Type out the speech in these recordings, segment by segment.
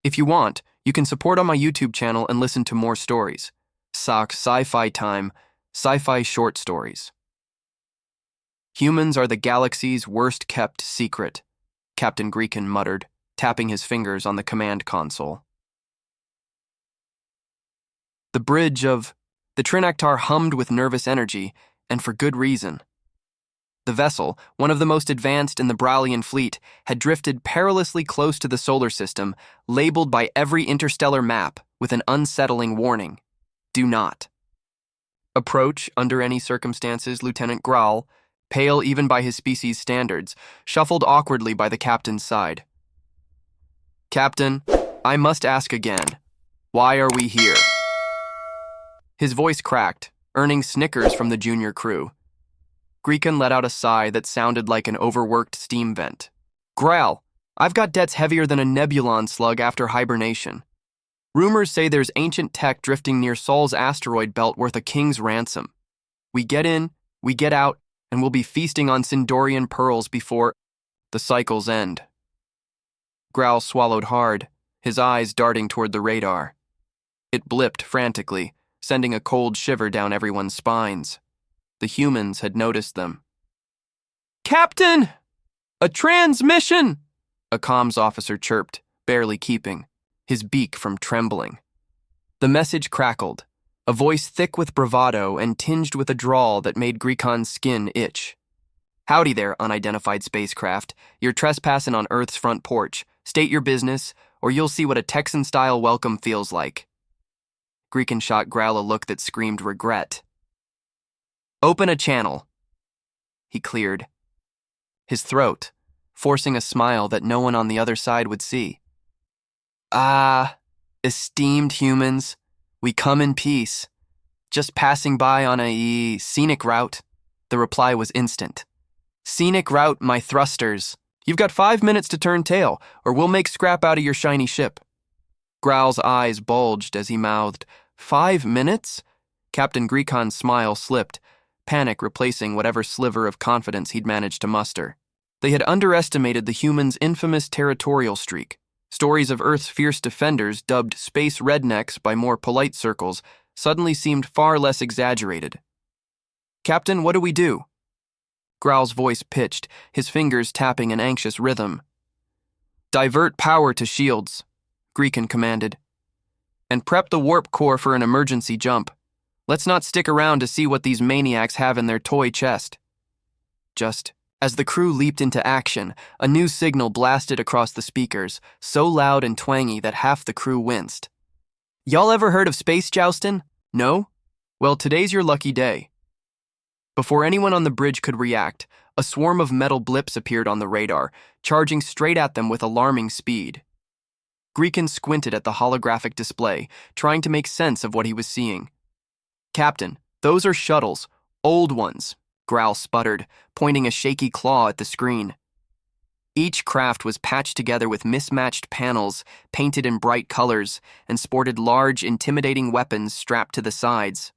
If you want, you can support on my YouTube channel and listen to more stories. Sock Sci-Fi Time, Sci-Fi Short Stories. Humans are the galaxy's worst-kept secret, Captain Greekin muttered, tapping his fingers on the command console. The bridge of the Trinactar hummed with nervous energy, and for good reason. The vessel, one of the most advanced in the Browlian fleet, had drifted perilously close to the solar system, labeled by every interstellar map with an unsettling warning: do not approach under any circumstances. Lieutenant Graal, pale even by his species' standards, shuffled awkwardly by the captain's side. Captain, I must ask again, why are we here? His voice cracked, earning snickers from the junior crew. Greekin let out a sigh that sounded like an overworked steam vent. Graal, I've got debts heavier than a nebulon slug after hibernation. Rumors say there's ancient tech drifting near Sol's asteroid belt worth a king's ransom. We get in, we get out, and we'll be feasting on Sindorian pearls before the cycle's end. Graal swallowed hard, his eyes darting toward the radar. It blipped frantically, sending a cold shiver down everyone's spines. The humans had noticed them. Captain! A transmission! A comms officer chirped, barely keeping his beak from trembling. The message crackled, a voice thick with bravado and tinged with a drawl that made Greekon's skin itch. Howdy there, unidentified spacecraft. You're trespassing on Earth's front porch. State your business, or you'll see what a Texan-style welcome feels like. Greekin shot Graal a look that screamed regret. Open a channel, he cleared, his throat forcing a smile that no one on the other side would see. Esteemed humans, we come in peace. Just passing by on a scenic route. The reply was instant. Scenic route, my thrusters. You've got 5 minutes to turn tail, or we'll make scrap out of your shiny ship. Graal's eyes bulged as he mouthed, 5 minutes? Captain Greekon's smile slipped, panic replacing whatever sliver of confidence he'd managed to muster. They had underestimated the humans' infamous territorial streak. Stories of Earth's fierce defenders, dubbed space rednecks by more polite circles, suddenly seemed far less exaggerated. Captain, what do we do? Graal's voice pitched, his fingers tapping an anxious rhythm. Divert power to shields, Greekin commanded. And prep the warp core for an emergency jump. Let's not stick around to see what these maniacs have in their toy chest. Just as the crew leaped into action, a new signal blasted across the speakers, so loud and twangy that half the crew winced. Y'all ever heard of space joustin'? No? Well, today's your lucky day. Before anyone on the bridge could react, a swarm of metal blips appeared on the radar, charging straight at them with alarming speed. Greekin squinted at the holographic display, trying to make sense of what he was seeing. Captain, those are shuttles, old ones, Graal sputtered, pointing a shaky claw at the screen. Each craft was patched together with mismatched panels, painted in bright colors, and sported large, intimidating weapons strapped to the sides.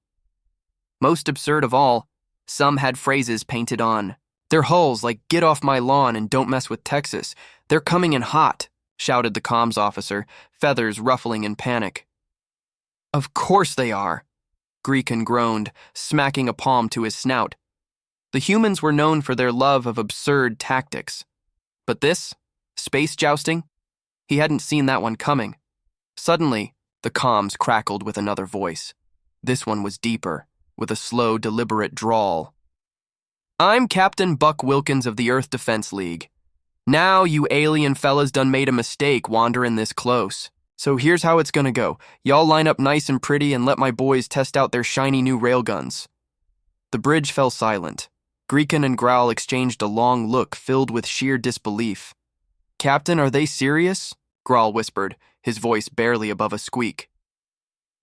Most absurd of all, some had phrases painted on. Their hulls like, "Get off my lawn and don't mess with Texas. They're coming in hot," shouted the comms officer, feathers ruffling in panic. Of course they are, Greekin groaned, smacking a palm to his snout. The humans were known for their love of absurd tactics. But this? Space jousting? He hadn't seen that one coming. Suddenly, the comms crackled with another voice. This one was deeper, with a slow, deliberate drawl. I'm Captain Buck Wilkins of the Earth Defense League. Now you alien fellas done made a mistake wanderin' this close. So here's how it's gonna go. Y'all line up nice and pretty and let my boys test out their shiny new railguns. The bridge fell silent. Greekin and Graal exchanged a long look filled with sheer disbelief. Captain, are they serious? Graal whispered, his voice barely above a squeak.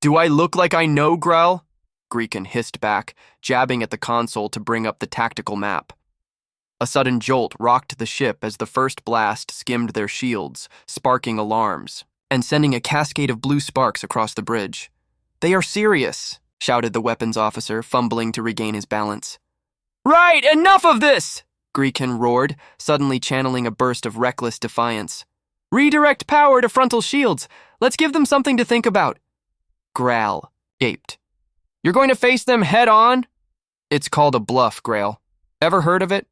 Do I look like I know, Graal? Greekin hissed back, jabbing at the console to bring up the tactical map. A sudden jolt rocked the ship as the first blast skimmed their shields, sparking alarms, and sending a cascade of blue sparks across the bridge. They are serious, shouted the weapons officer, fumbling to regain his balance. Right, enough of this! Greekin roared, suddenly channeling a burst of reckless defiance. Redirect power to frontal shields. Let's give them something to think about. Graal gaped. You're going to face them head on? It's called a bluff, Graal. Ever heard of it?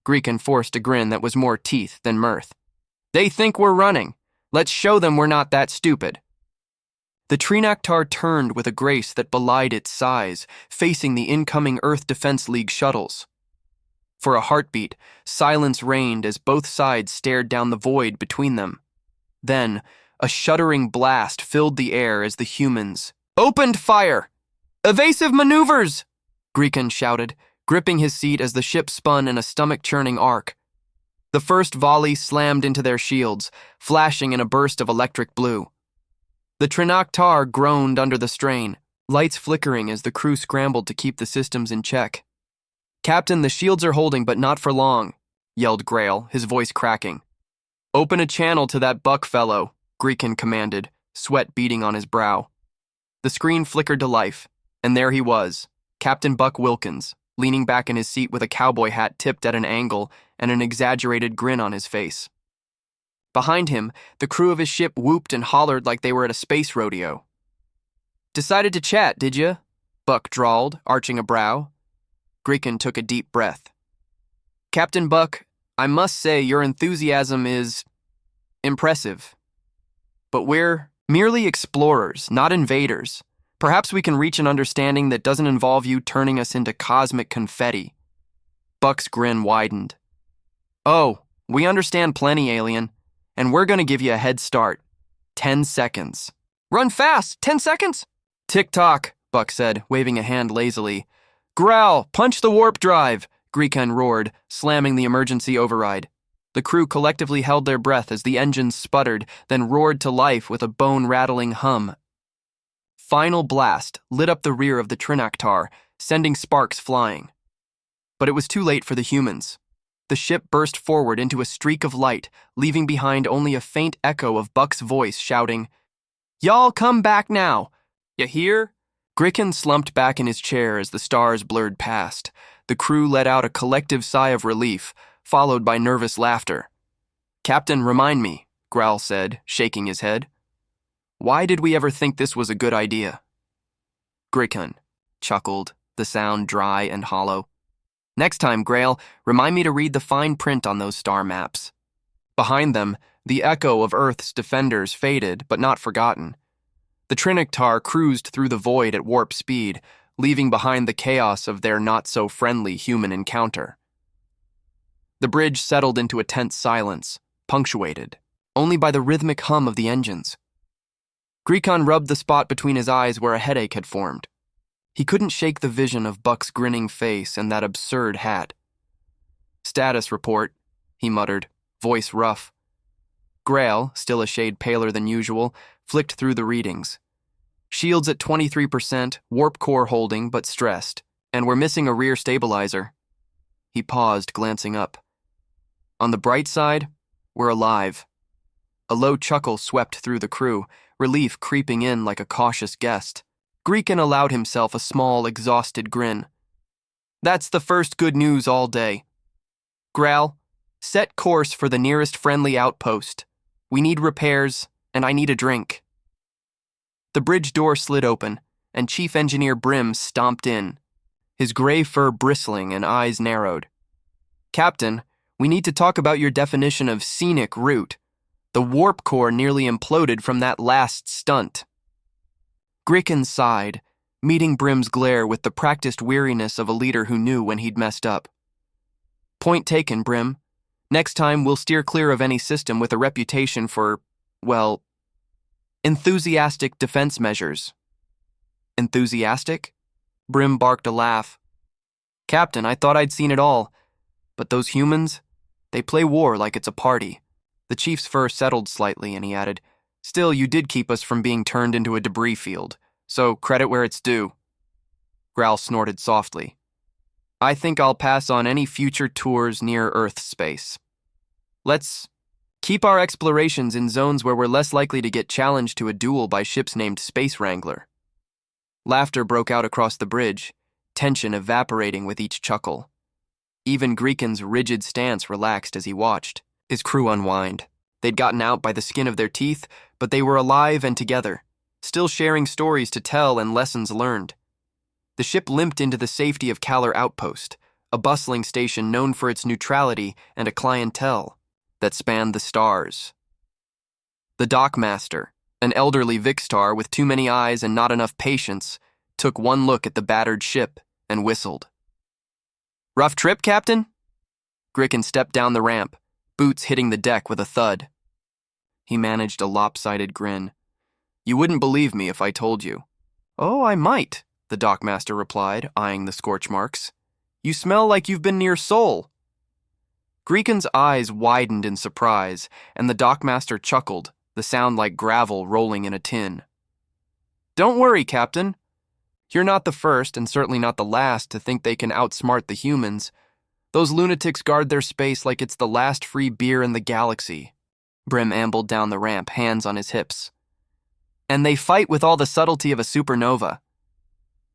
Greek enforced a grin that was more teeth than mirth. They think we're running. Let's show them we're not that stupid. The Trinactar turned with a grace that belied its size, facing the incoming Earth Defense League shuttles. For a heartbeat, silence reigned as both sides stared down the void between them. Then, a shuddering blast filled the air as the humans opened fire. Evasive maneuvers! Greekan shouted, gripping his seat as the ship spun in a stomach-churning arc. The first volley slammed into their shields, flashing in a burst of electric blue. The Trinactar groaned under the strain, lights flickering as the crew scrambled to keep the systems in check. Captain, the shields are holding, but not for long, yelled Graal, his voice cracking. Open a channel to that buck fellow, Greekan commanded, sweat beading on his brow. The screen flickered to life, and there he was, Captain Buck Wilkins, leaning back in his seat with a cowboy hat tipped at an angle and an exaggerated grin on his face. Behind him, the crew of his ship whooped and hollered like they were at a space rodeo. Decided to chat, did ya? Buck drawled, arching a brow. Greekan took a deep breath. Captain Buck, I must say your enthusiasm is impressive. But we're merely explorers, not invaders. Perhaps we can reach an understanding that doesn't involve you turning us into cosmic confetti. Buck's grin widened. Oh, we understand plenty, alien, and we're going to give you a head start. 10 seconds. Run fast! 10 seconds! Tick-tock, Buck said, waving a hand lazily. Growl, punch the warp drive, Greekan roared, slamming the emergency override. The crew collectively held their breath as the engines sputtered, then roared to life with a bone-rattling hum. Final blast lit up the rear of the Trinactar, sending sparks flying. But it was too late for the humans. The ship burst forward into a streak of light, leaving behind only a faint echo of Buck's voice shouting, Y'all come back now! Ya hear? Greekan slumped back in his chair as the stars blurred past. The crew let out a collective sigh of relief, followed by nervous laughter. Captain, remind me, Growl said, shaking his head. Why did we ever think this was a good idea? Greekan chuckled, the sound dry and hollow. Next time, Grail, remind me to read the fine print on those star maps. Behind them, the echo of Earth's defenders faded, but not forgotten. The Trinactar cruised through the void at warp speed, leaving behind the chaos of their not-so-friendly human encounter. The bridge settled into a tense silence, punctuated only by the rhythmic hum of the engines. Greekan rubbed the spot between his eyes where a headache had formed. He couldn't shake the vision of Buck's grinning face and that absurd hat. Status report, he muttered, voice rough. Grail, still a shade paler than usual, flicked through the readings. Shields at 23%, warp core holding but stressed, and we're missing a rear stabilizer. He paused, glancing up. On the bright side, we're alive. A low chuckle swept through the crew, relief creeping in like a cautious guest. Greekan allowed himself a small, exhausted grin. That's the first good news all day. Graal, set course for the nearest friendly outpost. We need repairs, and I need a drink. The bridge door slid open, and Chief Engineer Brim stomped in, his gray fur bristling and eyes narrowed. Captain, we need to talk about your definition of scenic route. The warp core nearly imploded from that last stunt. Greekan sighed, meeting Brim's glare with the practiced weariness of a leader who knew when he'd messed up. Point taken, Brim. Next time we'll steer clear of any system with a reputation for, well, enthusiastic defense measures. Enthusiastic? Brim barked a laugh. Captain, I thought I'd seen it all. But those humans, they play war like it's a party. The chief's fur settled slightly, and he added, Still, you did keep us from being turned into a debris field, so credit where it's due. Growl snorted softly. I think I'll pass on any future tours near Earth space. Let's keep our explorations in zones where we're less likely to get challenged to a duel by ships named Space Wrangler. Laughter broke out across the bridge, tension evaporating with each chuckle. Even Greekan's rigid stance relaxed as he watched his crew unwind. They'd gotten out by the skin of their teeth, but they were alive and together, still sharing stories to tell and lessons learned. The ship limped into the safety of Kalar Outpost, a bustling station known for its neutrality and a clientele that spanned the stars. The dockmaster, an elderly Vicstar with too many eyes and not enough patience, took one look at the battered ship and whistled. "Rough trip, Captain?" Gricken stepped down the ramp, boots hitting the deck with a thud. He managed a lopsided grin. "You wouldn't believe me if I told you." "Oh, I might," the dockmaster replied, eyeing the scorch marks. "You smell like you've been near Sol." Grecken's eyes widened in surprise, and the dockmaster chuckled, the sound like gravel rolling in a tin. "Don't worry, Captain. You're not the first, and certainly not the last, to think they can outsmart the humans. Those lunatics guard their space like it's the last free beer in the galaxy." Brim ambled down the ramp, hands on his hips. "And they fight with all the subtlety of a supernova."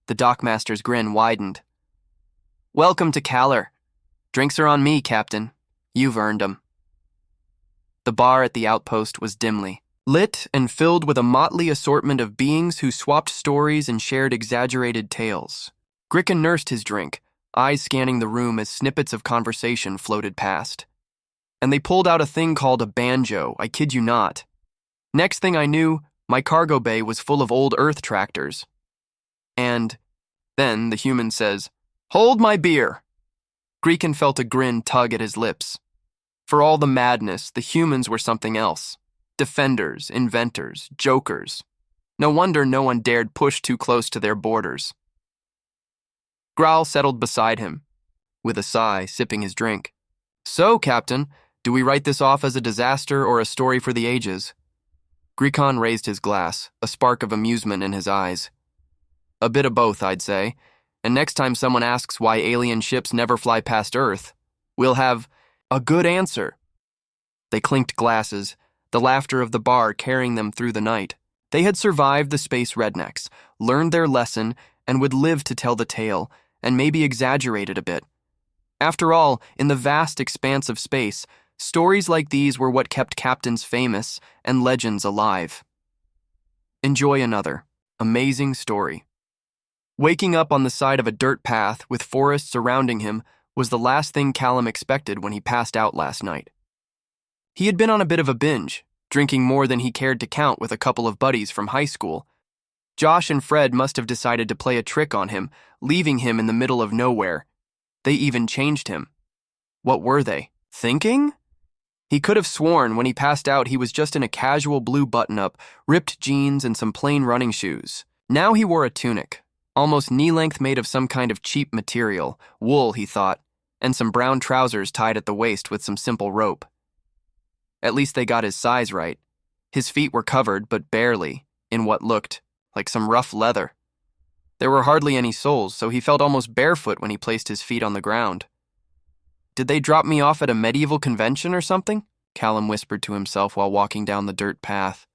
The dockmaster's grin widened. "Welcome to Kalar. Drinks are on me, Captain. You've earned 'em." The bar at the outpost was dimly lit and filled with a motley assortment of beings who swapped stories and shared exaggerated tales. Gricken nursed his drink, eyes scanning the room as snippets of conversation floated past. And they pulled out a thing called a banjo, I kid you not. Next thing I knew, my cargo bay was full of old Earth tractors. And then the human says, "Hold my beer." Gricken felt a grin tug at his lips. For all the madness, the humans were something else. Defenders, inventors, jokers. No wonder no one dared push too close to their borders. Growl settled beside him, with a sigh, sipping his drink. "So, Captain, do we write this off as a disaster or a story for the ages?" Gricken raised his glass, a spark of amusement in his eyes. "A bit of both, I'd say. And next time someone asks why alien ships never fly past Earth, we'll have a good answer." They clinked glasses, the laughter of the bar carrying them through the night. They had survived the space rednecks, learned their lesson, and would live to tell the tale, and maybe exaggerate it a bit. After all, in the vast expanse of space, stories like these were what kept captains famous and legends alive. Enjoy another amazing story. Waking up on the side of a dirt path with forests surrounding him was the last thing Callum expected when he passed out last night. He had been on a bit of a binge, drinking more than he cared to count with a couple of buddies from high school. Josh and Fred must have decided to play a trick on him, leaving him in the middle of nowhere. They even changed him. What were they? Thinking? He could have sworn when he passed out he was just in a casual blue button-up, ripped jeans, and some plain running shoes. Now he wore a tunic, almost knee-length, made of some kind of cheap material, wool, he thought, and some brown trousers tied at the waist with some simple rope. At least they got his size right. His feet were covered, but barely, in what looked like some rough leather. There were hardly any soles, so he felt almost barefoot when he placed his feet on the ground. "Did they drop me off at a medieval convention or something?" Callum whispered to himself while walking down the dirt path.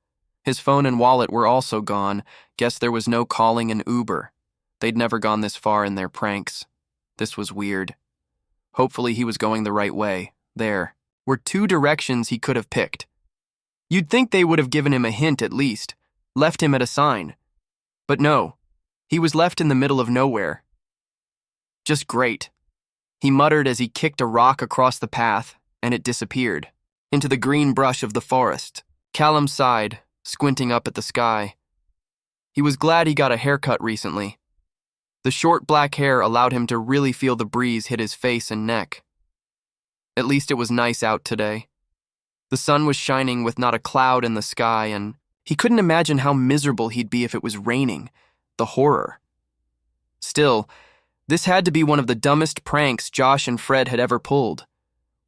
His phone and wallet were also gone. Guess there was no calling an Uber. They'd never gone this far in their pranks. This was weird. Hopefully he was going the right way. There were two directions he could have picked. You'd think they would have given him a hint at least, left him at a sign. But no, he was left in the middle of nowhere. Just great, he muttered as he kicked a rock across the path, and it disappeared into the green brush of the forest. Callum sighed, squinting up at the sky. He was glad he got a haircut recently. The short black hair allowed him to really feel the breeze hit his face and neck. At least it was nice out today. The sun was shining with not a cloud in the sky, and he couldn't imagine how miserable he'd be if it was raining. The horror. Still, this had to be one of the dumbest pranks Josh and Fred had ever pulled.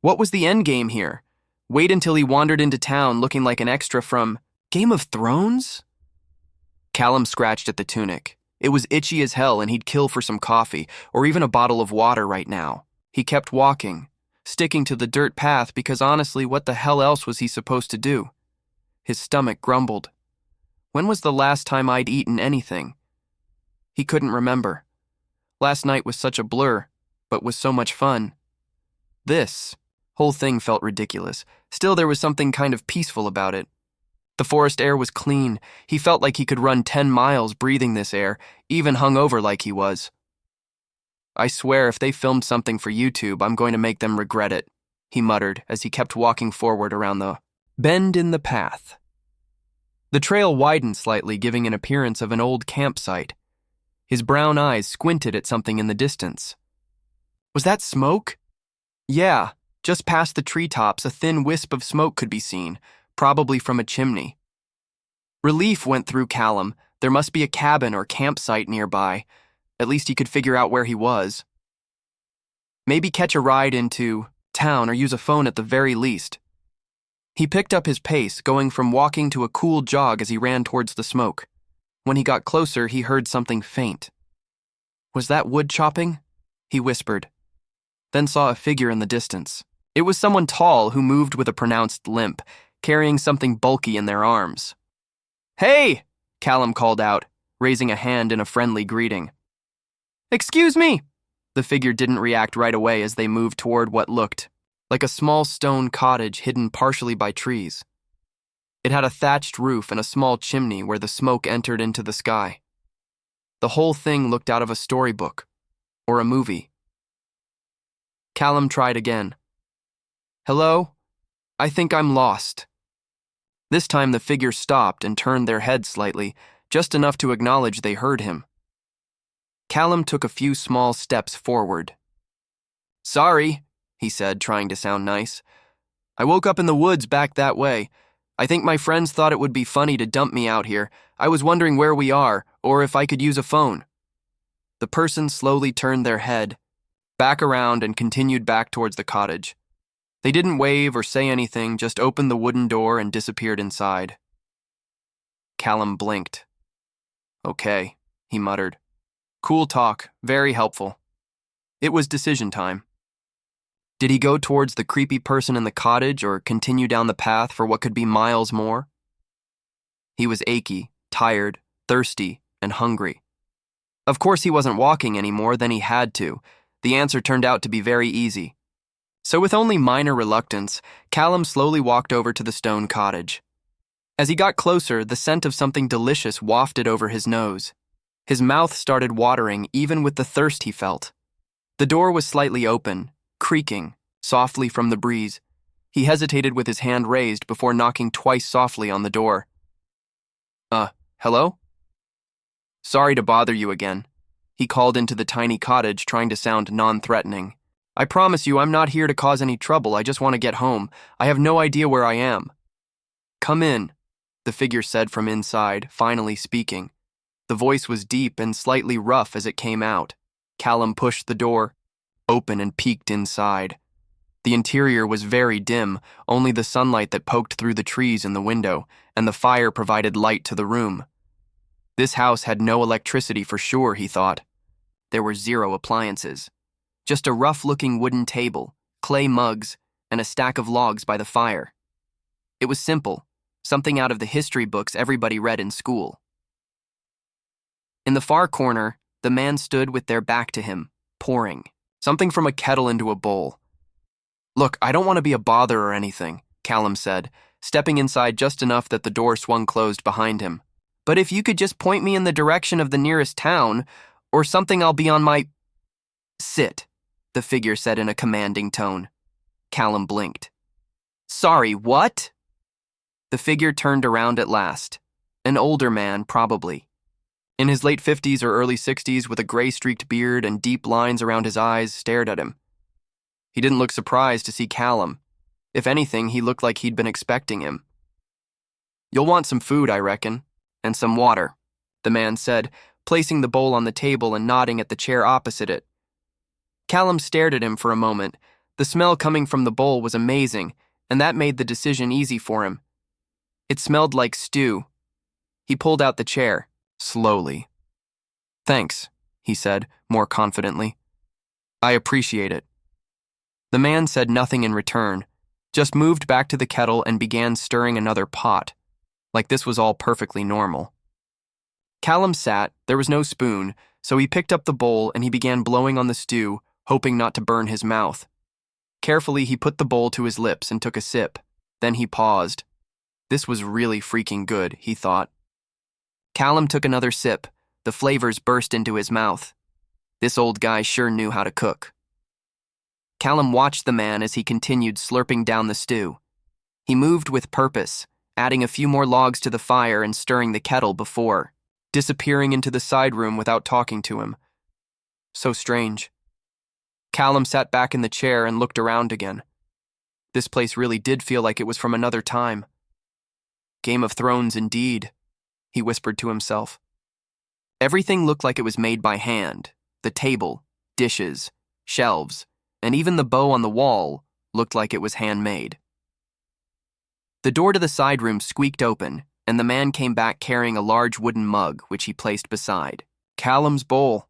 What was the endgame here? Wait until he wandered into town looking like an extra from Game of Thrones? Callum scratched at the tunic. It was itchy as hell, and he'd kill for some coffee, or even a bottle of water right now. He kept walking, sticking to the dirt path because honestly, what the hell else was he supposed to do? His stomach grumbled. When was the last time I'd eaten anything? He couldn't remember. Last night was such a blur, but was so much fun. This, Whole thing felt ridiculous. Still, there was something kind of peaceful about it. The forest air was clean. He felt like he could run 10 miles breathing this air, even hungover like he was. I swear if they filmed something for YouTube, I'm going to make them regret it, he muttered as he kept walking forward around the bend in the path. The trail widened slightly, giving an appearance of an old campsite. His brown eyes squinted at something in the distance. Was that smoke? Yeah, just past the treetops, a thin wisp of smoke could be seen, probably from a chimney. Relief went through Callum. There must be a cabin or campsite nearby. At least he could figure out where he was. Maybe catch a ride into town or use a phone at the very least. He picked up his pace, going from walking to a cool jog as he ran towards the smoke. When he got closer, he heard something faint. Was that wood chopping? He whispered, then saw a figure in the distance. It was someone tall who moved with a pronounced limp, carrying something bulky in their arms. Hey! Callum called out, raising a hand in a friendly greeting. Excuse me! The figure didn't react right away as they moved toward what looked like a small stone cottage hidden partially by trees. It had a thatched roof and a small chimney where the smoke entered into the sky. The whole thing looked out of a storybook or a movie. Callum tried again. Hello? I think I'm lost. This time the figure stopped and turned their head slightly, just enough to acknowledge they heard him. Callum took a few small steps forward. Sorry, he said, trying to sound nice. I woke up in the woods back that way. I think my friends thought it would be funny to dump me out here. I was wondering where we are, or if I could use a phone. The person slowly turned their head back around and continued back towards the cottage. They didn't wave or say anything, just opened the wooden door and disappeared inside. Callum blinked. Okay, he muttered. Cool talk, very helpful. It was decision time. Did he go towards the creepy person in the cottage or continue down the path for what could be miles more? He was achy, tired, thirsty, and hungry. Of course he wasn't walking anymore, then he had to. The answer turned out to be very easy. So with only minor reluctance, Callum slowly walked over to the stone cottage. As he got closer, the scent of something delicious wafted over his nose. His mouth started watering even with the thirst he felt. The door was slightly open, creaking softly from the breeze. He hesitated with his hand raised before knocking twice softly on the door. Hello? Sorry to bother you again. He called into the tiny cottage, trying to sound non-threatening. I promise you I'm not here to cause any trouble, I just want to get home. I have no idea where I am. Come in, the figure said from inside, finally speaking. The voice was deep and slightly rough as it came out. Callum pushed the door open and peeked inside. The interior was very dim, only the sunlight that poked through the trees in the window, and the fire provided light to the room. This house had no electricity for sure, he thought. There were 0 appliances. Just a rough-looking wooden table, clay mugs, and a stack of logs by the fire. It was simple, something out of the history books everybody read in school. In the far corner, the man stood with their back to him, pouring something from a kettle into a bowl. Look, I don't want to be a bother or anything, Callum said, stepping inside just enough that the door swung closed behind him. But if you could just point me in the direction of the nearest town, or something, I'll be on my... Sit, the figure said in a commanding tone. Callum blinked. Sorry, what? The figure turned around at last. An older man, probably. In his late 50s or early 60s, with a gray-streaked beard and deep lines around his eyes, stared at him. He didn't look surprised to see Callum. If anything, he looked like he'd been expecting him. You'll want some food, I reckon, and some water, the man said, placing the bowl on the table and nodding at the chair opposite it. Callum stared at him for a moment. The smell coming from the bowl was amazing, and that made the decision easy for him. It smelled like stew. He pulled out the chair, slowly. Thanks, he said, more confidently. I appreciate it. The man said nothing in return, just moved back to the kettle and began stirring another pot, like this was all perfectly normal. Callum sat, there was no spoon, so he picked up the bowl and he began blowing on the stew, hoping not to burn his mouth. Carefully, he put the bowl to his lips and took a sip. Then he paused. This was really freaking good, he thought. Callum took another sip. The flavors burst into his mouth. This old guy sure knew how to cook. Callum watched the man as he continued slurping down the stew. He moved with purpose, adding a few more logs to the fire and stirring the kettle before disappearing into the side room without talking to him. So strange. Callum sat back in the chair and looked around again. This place really did feel like it was from another time. Game of Thrones indeed, he whispered to himself. Everything looked like it was made by hand. The table, dishes, shelves, and even the bow on the wall looked like it was handmade. The door to the side room squeaked open, and the man came back carrying a large wooden mug, which he placed beside Callum's bowl.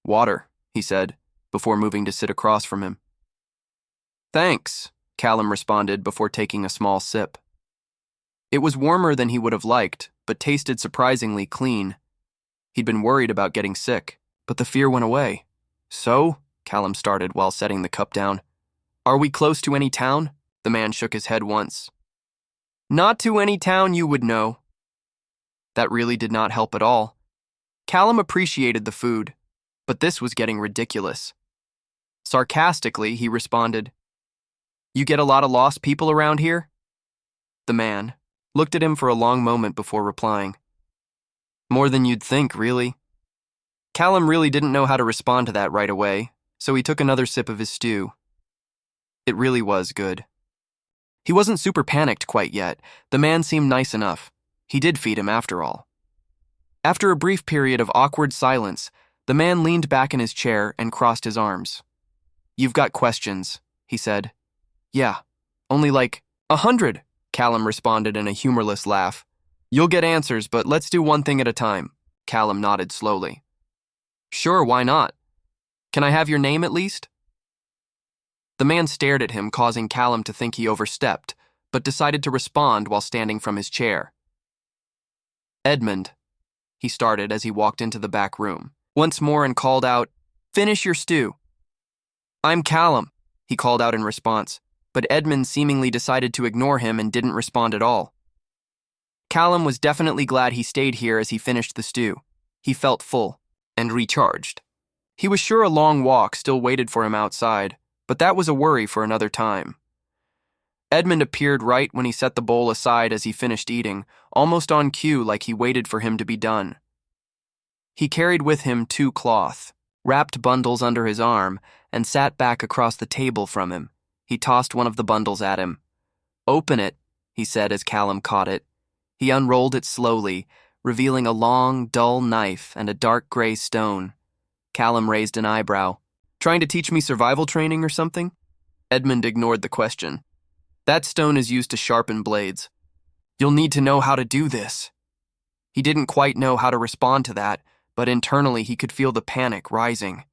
Water, he said, before moving to sit across from him. Thanks, Callum responded before taking a small sip. It was warmer than he would have liked, but tasted surprisingly clean. He'd been worried about getting sick, but the fear went away. So, Callum started while setting the cup down. Are we close to any town? The man shook his head once. Not to any town you would know. That really did not help at all. Callum appreciated the food, but this was getting ridiculous. Sarcastically, he responded, You get a lot of lost people around here? The man looked at him for a long moment before replying. More than you'd think, really. Callum really didn't know how to respond to that right away, so he took another sip of his stew. It really was good. He wasn't super panicked quite yet. The man seemed nice enough. He did feed him after all. After a brief period of awkward silence, the man leaned back in his chair and crossed his arms. You've got questions, he said. Yeah, only like 100, Callum responded in a humorless laugh. You'll get answers, but let's do one thing at a time. Callum nodded slowly. Sure, why not? Can I have your name at least? The man stared at him, causing Callum to think he overstepped, but decided to respond while standing from his chair. Edmund, he started as he walked into the back room, once more and called out, Finish your stew. I'm Callum, he called out in response, but Edmund seemingly decided to ignore him and didn't respond at all. Callum was definitely glad he stayed here as he finished the stew. He felt full and recharged. He was sure a long walk still waited for him outside, but that was a worry for another time. Edmund appeared right when he set the bowl aside as he finished eating, almost on cue like he waited for him to be done. He carried with him 2 cloth, wrapped bundles under his arm, and sat back across the table from him. He tossed one of the bundles at him. Open it, he said as Callum caught it. He unrolled it slowly, revealing a long, dull knife and a dark gray stone. Callum raised an eyebrow. Trying to teach me survival training or something? Edmund ignored the question. That stone is used to sharpen blades. You'll need to know how to do this. He didn't quite know how to respond to that, but internally he could feel the panic rising.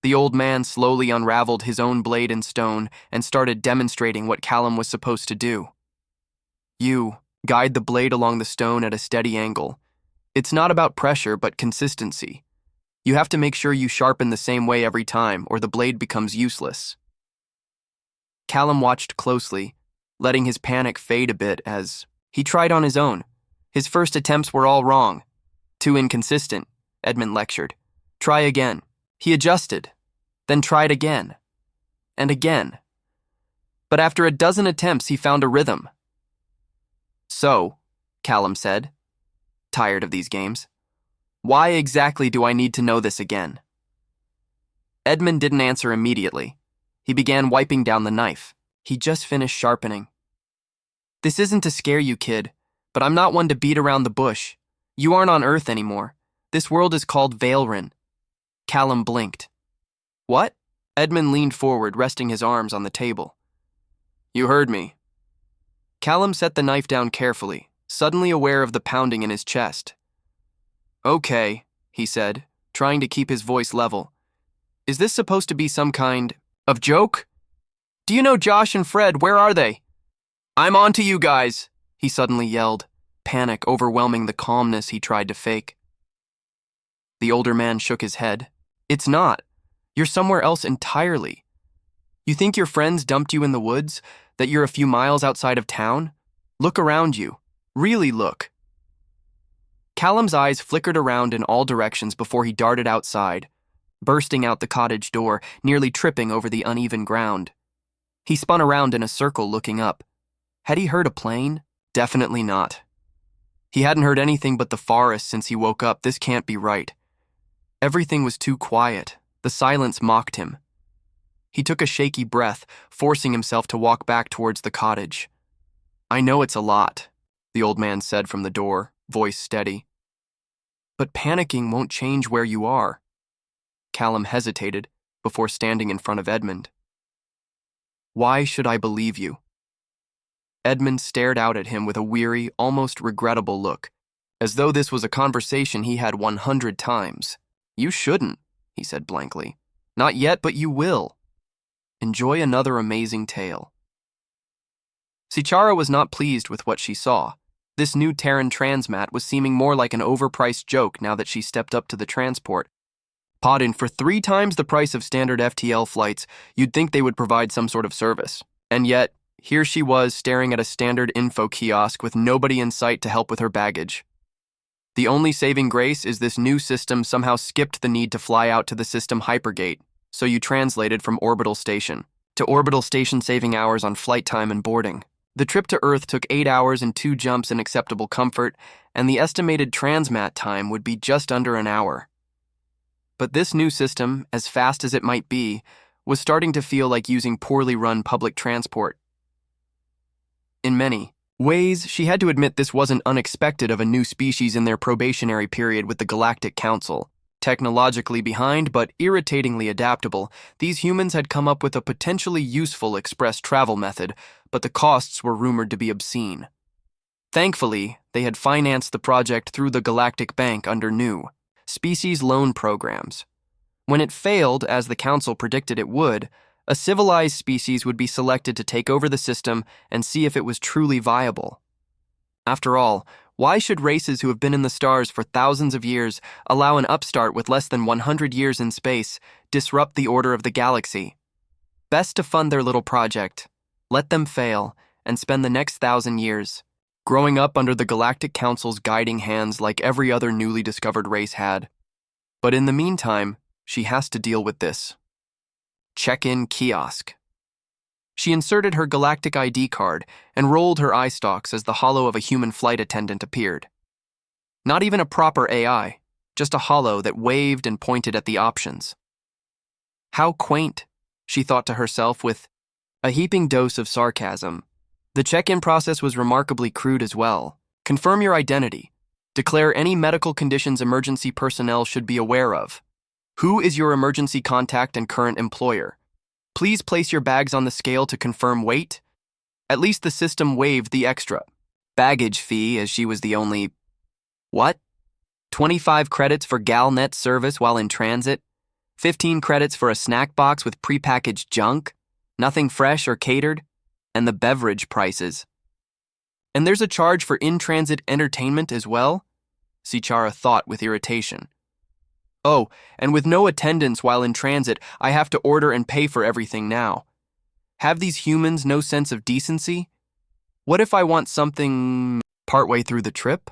The old man slowly unraveled his own blade and stone and started demonstrating what Callum was supposed to do. You guide the blade along the stone at a steady angle. It's not about pressure, but consistency. You have to make sure you sharpen the same way every time, or the blade becomes useless. Callum watched closely, letting his panic fade a bit as he tried on his own. His first attempts were all wrong. Too inconsistent, Edmund lectured. Try again. He adjusted, then tried again, and again. But after a dozen attempts, he found a rhythm. So, Callum said, tired of these games, why exactly do I need to know this again? Edmund didn't answer immediately. He began wiping down the knife. He just finished sharpening. This isn't to scare you, kid, but I'm not one to beat around the bush. You aren't on Earth anymore. This world is called Valerin. Callum blinked. What? Edmund leaned forward, resting his arms on the table. You heard me. Callum set the knife down carefully, suddenly aware of the pounding in his chest. Okay, he said, trying to keep his voice level. Is this supposed to be some kind of joke? Do you know Josh and Fred? Where are they? I'm on to you guys, he suddenly yelled, panic overwhelming the calmness he tried to fake. The older man shook his head. It's not. You're somewhere else entirely. You think your friends dumped you in the woods? That you're a few miles outside of town? Look around you. Really look. Callum's eyes flickered around in all directions before he darted outside, bursting out the cottage door, nearly tripping over the uneven ground. He spun around in a circle looking up. Had he heard a plane? Definitely not. He hadn't heard anything but the forest since he woke up. This can't be right. Everything was too quiet. The silence mocked him. He took a shaky breath, forcing himself to walk back towards the cottage. I know it's a lot, the old man said from the door, voice steady. But panicking won't change where you are. Callum hesitated before standing in front of Edmund. Why should I believe you? Edmund stared out at him with a weary, almost regrettable look, as though this was a conversation he had 100 times. You shouldn't, he said blankly. Not yet, but you will. Enjoy another amazing tale. Sichara was not pleased with what she saw. This new Terran transmat was seeming more like an overpriced joke now that she stepped up to the transport. Pod in for 3 times the price of standard FTL flights, you'd think they would provide some sort of service. And yet, here she was staring at a standard info kiosk with nobody in sight to help with her baggage. The only saving grace is this new system somehow skipped the need to fly out to the system hypergate, so you translated from orbital station to orbital station, saving hours on flight time and boarding. The trip to Earth took 8 hours and 2 jumps in acceptable comfort, and the estimated transmat time would be just under an hour. But this new system, as fast as it might be, was starting to feel like using poorly run public transport. In many ways, she had to admit this wasn't unexpected of a new species in their probationary period with the Galactic Council. Technologically behind but irritatingly adaptable, these humans had come up with a potentially useful express travel method, but the costs were rumored to be obscene. Thankfully, they had financed the project through the Galactic Bank under new species loan programs. When it failed, as the Council predicted it would, a civilized species would be selected to take over the system and see if it was truly viable. After all, why should races who have been in the stars for thousands of years allow an upstart with less than 100 years in space disrupt the order of the galaxy? Best to fund their little project, let them fail, and spend the next 1,000 years growing up under the Galactic Council's guiding hands like every other newly discovered race had. But in the meantime, she has to deal with this. Check-in kiosk. She inserted her galactic ID card and rolled her eye stalks as the holo of a human flight attendant appeared. Not even a proper AI, just a holo that waved and pointed at the options. How quaint, she thought to herself with a heaping dose of sarcasm. The check-in process was remarkably crude as well. Confirm your identity. Declare any medical conditions emergency personnel should be aware of. Who is your emergency contact and current employer? Please place your bags on the scale to confirm weight. At least the system waived the extra baggage fee as she was the only... What? 25 credits for GalNet service while in transit? 15 credits for a snack box with prepackaged junk? Nothing fresh or catered? And the beverage prices. And there's a charge for in-transit entertainment as well? Sichara thought with irritation. Oh, and with no attendance while in transit, I have to order and pay for everything now. Have these humans no sense of decency? What if I want something partway through the trip?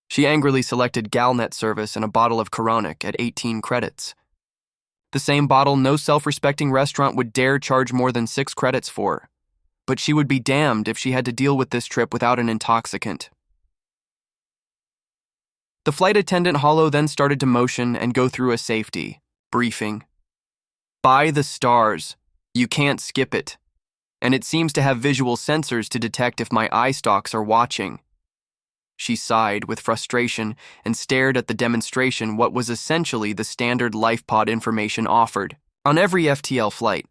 She angrily selected GalNet service and a bottle of Chronic at 18 credits. The same bottle no self-respecting restaurant would dare charge more than 6 credits for. But she would be damned if she had to deal with this trip without an intoxicant. The flight attendant holo then started to motion and go through a safety briefing. By the stars, you can't skip it. And it seems to have visual sensors to detect if my eye stalks are watching. She sighed with frustration and stared at the demonstration what was essentially the standard LifePod information offered on every FTL flight.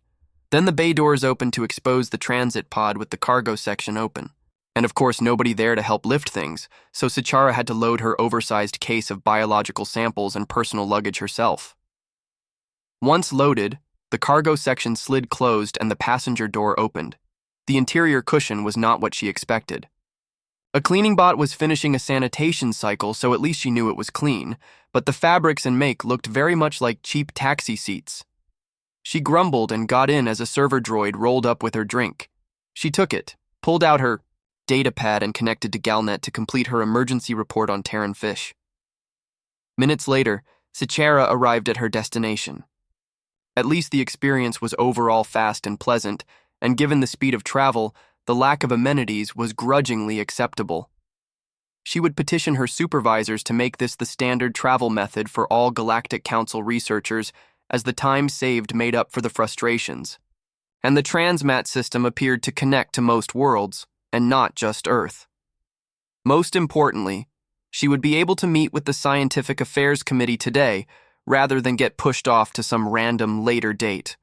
Then the bay doors opened to expose the transit pod with the cargo section open. And of course nobody there to help lift things, so Sichara had to load her oversized case of biological samples and personal luggage herself. Once loaded, the cargo section slid closed and the passenger door opened. The interior cushion was not what she expected. A cleaning bot was finishing a sanitation cycle, so at least she knew it was clean, but the fabrics and make looked very much like cheap taxi seats. She grumbled and got in as a server droid rolled up with her drink. She took it, pulled out her datapad and connected to Galnet to complete her emergency report on Terran fish. Minutes later, Sichera arrived at her destination. At least the experience was overall fast and pleasant, and given the speed of travel, the lack of amenities was grudgingly acceptable. She would petition her supervisors to make this the standard travel method for all Galactic Council researchers, as the time saved made up for the frustrations. And the transmat system appeared to connect to most worlds, and not just Earth. Most importantly, she would be able to meet with the Scientific Affairs Committee today, rather than get pushed off to some random later date.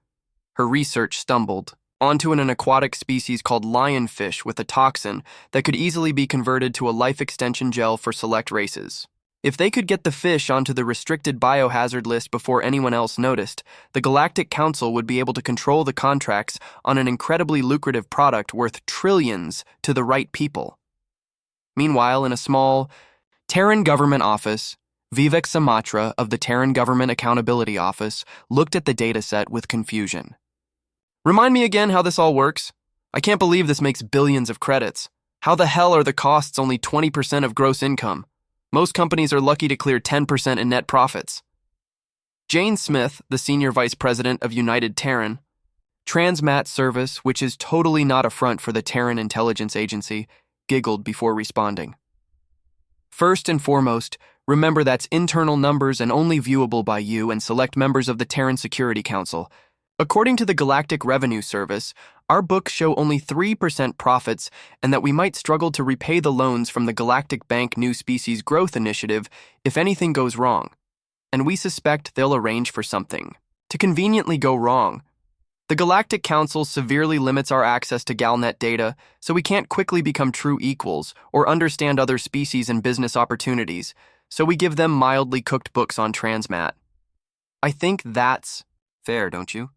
Her research stumbled onto an aquatic species called lionfish with a toxin that could easily be converted to a life extension gel for select races. If they could get the fish onto the restricted biohazard list before anyone else noticed, the Galactic Council would be able to control the contracts on an incredibly lucrative product worth trillions to the right people. Meanwhile, in a small Terran government office, Vivek Samatra of the Terran Government Accountability Office looked at the dataset with confusion. Remind me again how this all works? I can't believe this makes billions of credits. How the hell are the costs only 20% of gross income? Most companies are lucky to clear 10% in net profits. Jane Smith, the senior vice president of United Terran, Transmat Service, which is totally not a front for the Terran Intelligence Agency, giggled before responding. First and foremost, remember that's internal numbers and only viewable by you and select members of the Terran Security Council. According to the Galactic Revenue Service, our books show only 3% profits and that we might struggle to repay the loans from the Galactic Bank New Species Growth Initiative if anything goes wrong. And we suspect they'll arrange for something to conveniently go wrong. The Galactic Council severely limits our access to Galnet data, so we can't quickly become true equals or understand other species and business opportunities, so we give them mildly cooked books on Transmat. I think that's fair, don't you?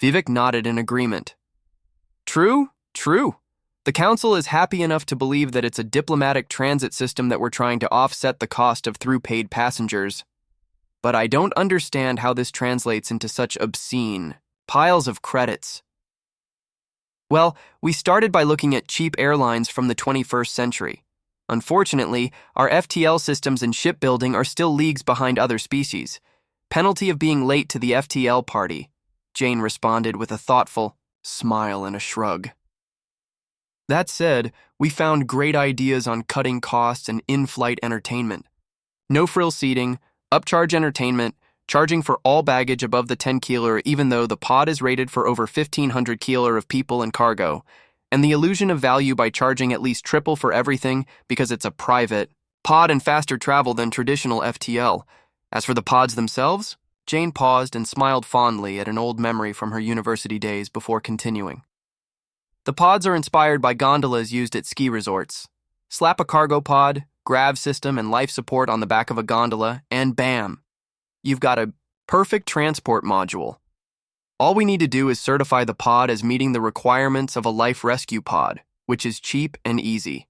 Vivek nodded in agreement. True. The Council is happy enough to believe that it's a diplomatic transit system that we're trying to offset the cost of through-paid passengers. But I don't understand how this translates into such obscene piles of credits. Well, we started by looking at cheap airlines from the 21st century. Unfortunately, our FTL systems and shipbuilding are still leagues behind other species. Penalty of being late to the FTL party, Jane responded with a thoughtful smile and a shrug. That said, we found great ideas on cutting costs and in-flight entertainment. No-frill seating, upcharge entertainment, charging for all baggage above the 10-keeler even though the pod is rated for over 1,500 keeler of people and cargo, and the illusion of value by charging at least triple for everything because it's a private pod and faster travel than traditional FTL. As for the pods themselves, Jane paused and smiled fondly at an old memory from her university days before continuing. The pods are inspired by gondolas used at ski resorts. Slap a cargo pod, grav system, and life support on the back of a gondola, and bam! You've got a perfect transport module. All we need to do is certify the pod as meeting the requirements of a life rescue pod, which is cheap and easy.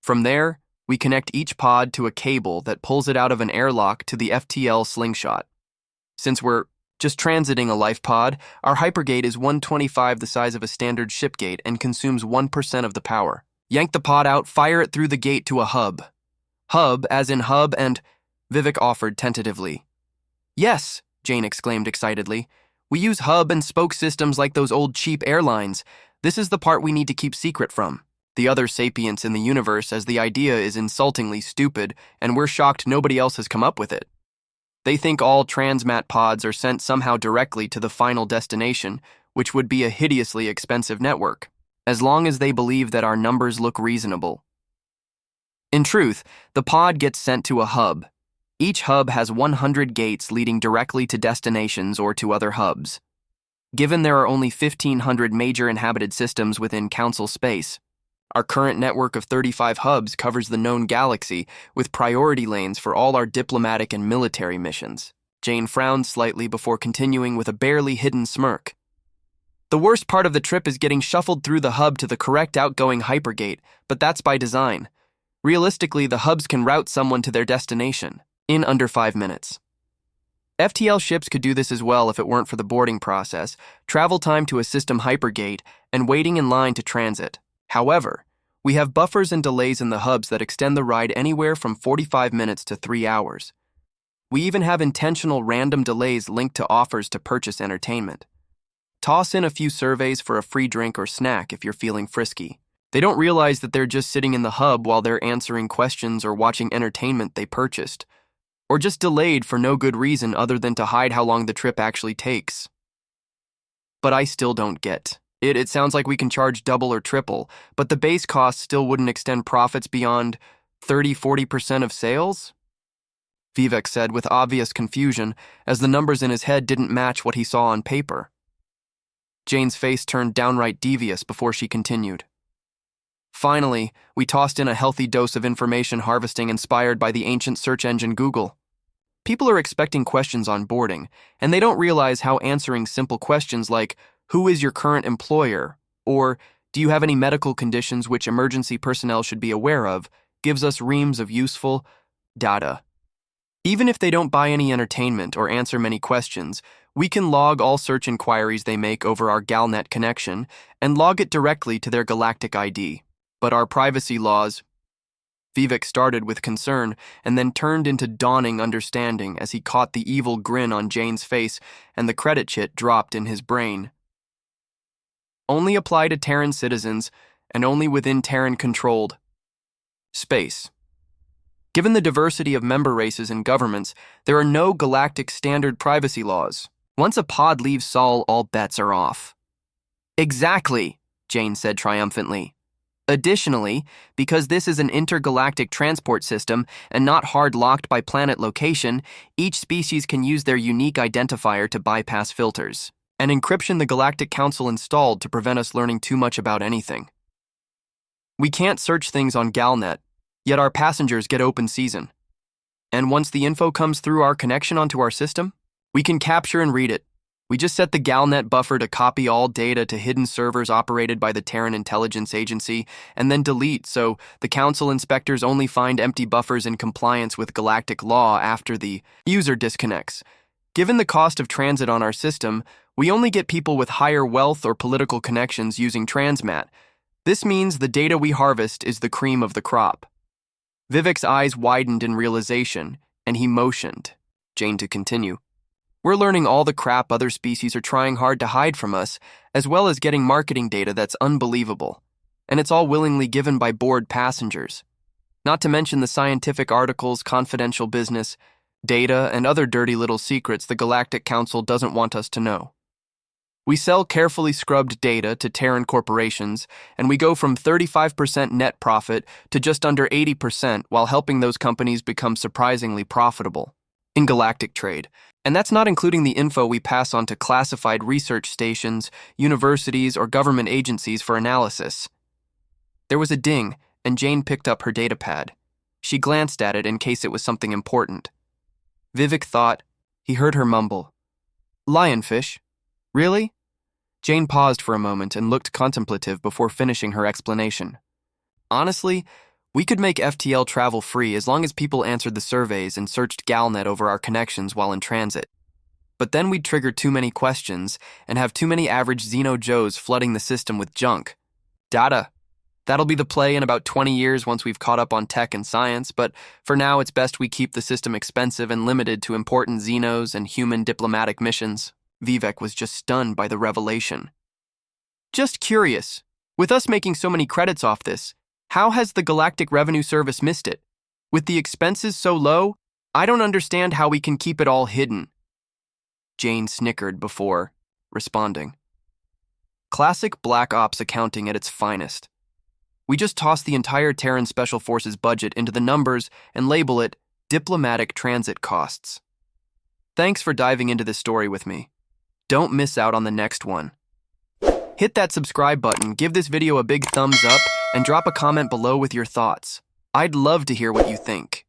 From there, we connect each pod to a cable that pulls it out of an airlock to the FTL slingshot. Since we're just transiting a life pod, our hypergate is 1/25 the size of a standard ship gate and consumes 1% of the power. Yank the pod out, fire it through the gate to a hub. Hub, as in hub, and Vivek offered tentatively. Yes, Jane exclaimed excitedly. We use hub and spoke systems like those old cheap airlines. This is the part we need to keep secret from the other sapients in the universe, as the idea is insultingly stupid, and we're shocked nobody else has come up with it. They think all transmat pods are sent somehow directly to the final destination, which would be a hideously expensive network, as long as they believe that our numbers look reasonable. In truth, the pod gets sent to a hub. Each hub has 100 gates leading directly to destinations or to other hubs. Given there are only 1,500 major inhabited systems within Council space, our current network of 35 hubs covers the known galaxy with priority lanes for all our diplomatic and military missions. Jane frowned slightly before continuing with a barely hidden smirk. The worst part of the trip is getting shuffled through the hub to the correct outgoing hypergate, but that's by design. Realistically, the hubs can route someone to their destination in under 5 minutes. FTL ships could do this as well if it weren't for the boarding process, travel time to a system hypergate, and waiting in line to transit. However, we have buffers and delays in the hubs that extend the ride anywhere from 45 minutes to 3 hours. We even have intentional random delays linked to offers to purchase entertainment. Toss in a few surveys for a free drink or snack if you're feeling frisky. They don't realize that they're just sitting in the hub while they're answering questions or watching entertainment they purchased, or just delayed for no good reason other than to hide how long the trip actually takes. But I still don't get it. It sounds like we can charge double or triple, but the base cost still wouldn't extend profits beyond 30-40% of sales? Vivek said with obvious confusion, as the numbers in his head didn't match what he saw on paper. Jane's face turned downright devious before she continued. Finally, we tossed in a healthy dose of information harvesting inspired by the ancient search engine Google. People are expecting questions on boarding, and they don't realize how answering simple questions like, "Who is your current employer?" or "Do you have any medical conditions which emergency personnel should be aware of?" gives us reams of useful data. Even if they don't buy any entertainment or answer many questions, we can log all search inquiries they make over our Galnet connection and log it directly to their Galactic ID. But our privacy laws... Vivek started with concern and then turned into dawning understanding as he caught the evil grin on Jane's face and the credit chit dropped in his brain. Only apply to Terran citizens and only within Terran-controlled space. Given the diversity of member races and governments, there are no galactic standard privacy laws. Once a pod leaves Sol, all bets are off. Exactly, Jane said triumphantly. Additionally, because this is an intergalactic transport system and not hard-locked by planet location, each species can use their unique identifier to bypass filters, an encryption the Galactic Council installed to prevent us learning too much about anything. We can't search things on Galnet, yet our passengers get open season. And once the info comes through our connection onto our system, we can capture and read it. We just set the Galnet buffer to copy all data to hidden servers operated by the Terran Intelligence Agency and then delete, so the Council inspectors only find empty buffers in compliance with galactic law after the user disconnects. Given the cost of transit on our system, we only get people with higher wealth or political connections using Transmat. This means the data we harvest is the cream of the crop. Vivek's eyes widened in realization, and he motioned Jane to continue. We're learning all the crap other species are trying hard to hide from us, as well as getting marketing data that's unbelievable. And it's all willingly given by bored passengers. Not to mention the scientific articles, confidential business, data, and other dirty little secrets the Galactic Council doesn't want us to know. We sell carefully scrubbed data to Terran corporations, and we go from 35% net profit to just under 80% while helping those companies become surprisingly profitable in galactic trade. And that's not including the info we pass on to classified research stations, universities, or government agencies for analysis. There was a ding, and Jane picked up her datapad. She glanced at it in case it was something important. Vivek thought he heard her mumble, "Lionfish? Really?" Jane paused for a moment and looked contemplative before finishing her explanation. Honestly, we could make FTL travel free as long as people answered the surveys and searched Galnet over our connections while in transit. But then we'd trigger too many questions and have too many average Xeno Joes flooding the system with junk. Data. That'll be the play in about 20 years once we've caught up on tech and science, but for now it's best we keep the system expensive and limited to important Xenos and human diplomatic missions. Vivek was just stunned by the revelation. Just curious, with us making so many credits off this, how has the Galactic Revenue Service missed it? With the expenses so low, I don't understand how we can keep it all hidden. Jane snickered before responding. Classic Black Ops accounting at its finest. We just toss the entire Terran Special Forces budget into the numbers and label it diplomatic transit costs. Thanks for diving into this story with me. Don't miss out on the next one. Hit that subscribe button, give this video a big thumbs up, and drop a comment below with your thoughts. I'd love to hear what you think.